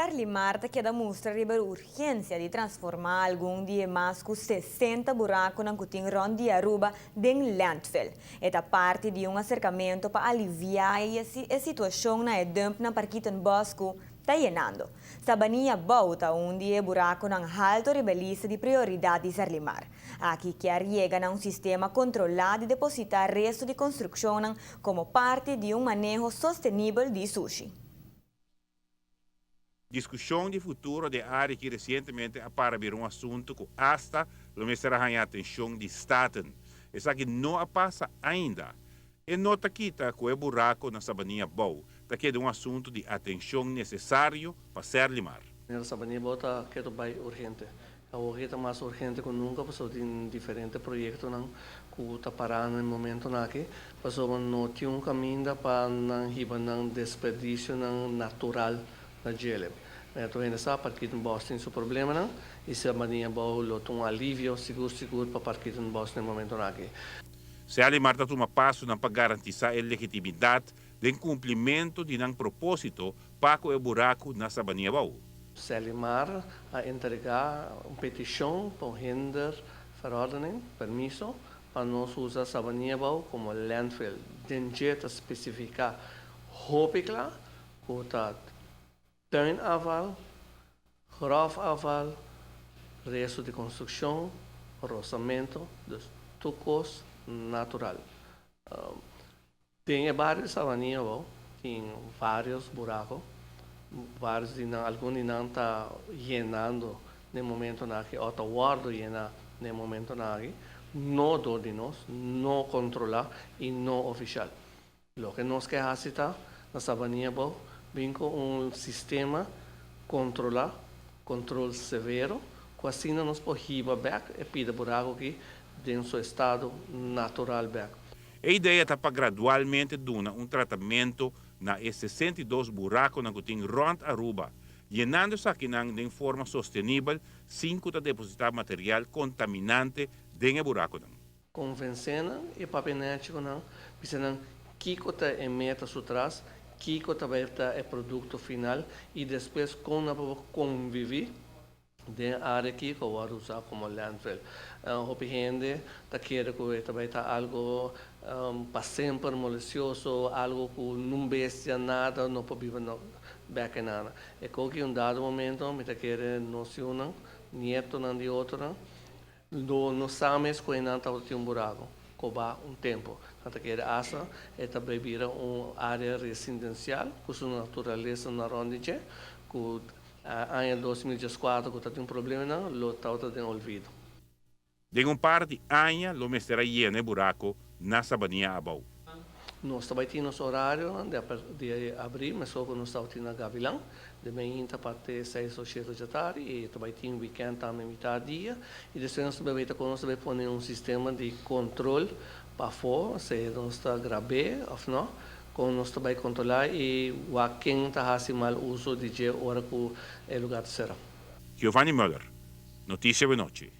Serlimar queda mostra a urgência de transformar algum dia mais com 60 buracos na cutin rondi Aruba em landfill. Esta parte de acercamento para aliviar a situação na dump na Parquitan Bosco está llenando. Sabania volta dia buraco na alto rebeliza de prioridade de Serlimar. Aqui que chega a sistema controlado de depositar resto de construção como parte de manejo sustentável de sushi. Discussão de futuro de área que recentemente apareceu assunto que hasta lo será a atenção de Estado. Essa que não passa ainda. E nota kita que o buraco na Sabania Bow está assunto de atenção necessário para Serlimar. Na Sabania Bow está bem urgente. É mais urgente que nunca, porque tem diferentes projetos que está parando no momento aqui. Porque não tem caminho para não desperdício natural na GLM. Então, ainda sabe, para que não Boston esse problema não, e se a mania boa um alívio seguro para que não Boston no momento aqui. Serlimar está tomando passo para garantir a legitimidade do cumprimento de um propósito para o buraco na Sabania Boa. Serlimar a entregar uma petição para render verordening, permisso, para nós usar Sabania Boa como landfill. Den jeito especificar, hopelijk, tuinafval, grafafval, resto de construção, roçamento, dus tucos natural. Tem vários Sabania, tem vários buracos, alguns não está llenando no momento aqui, outro guardo llena no momento aqui, não do de nós, não controlar e não oficial. O que nós queremos está na Sabania, vem com sistema controle severo, que assim nos pode back e pedir buraco aqui dentro do seu estado natural back. A ideia é para gradualmente dar tratamento na 62 buracos na cutin rond Aruba, llenando-se aqui de forma sustentável, sem depositar material contaminante dentro do buraco. Convencendo e papinético não, pensando que é meta atrás, que é produto final e depois como conviver dentro da área que eu vou usar como landfill. Hope gente está querendo que também está algo para sempre malicioso, algo que não bestia nada, não pode viver back nada. É que dado momento me está querendo noção, nieto não de outro, não sabemos que não está buraco. Coba tempo. Até que essa é também vira uma área residencial, com sua natureza na rondiche, que em 2014 que tem problema não, lo está tem olvido. De par de anos, lo mestre lleno de buraco na Sabania Abau. Nós também temos horário de abril, mas só que nós estamos na Gavilão, de manhã até 6 ou 7 da tarde, e também tem weekend também metade dia, e depois nós também pôr sistema de controle para fora, se nós está grave ou não, com nós também controlar e quem está fazendo mal uso de hora que o lugar será. Giovanni Müller, Notícia da Noite.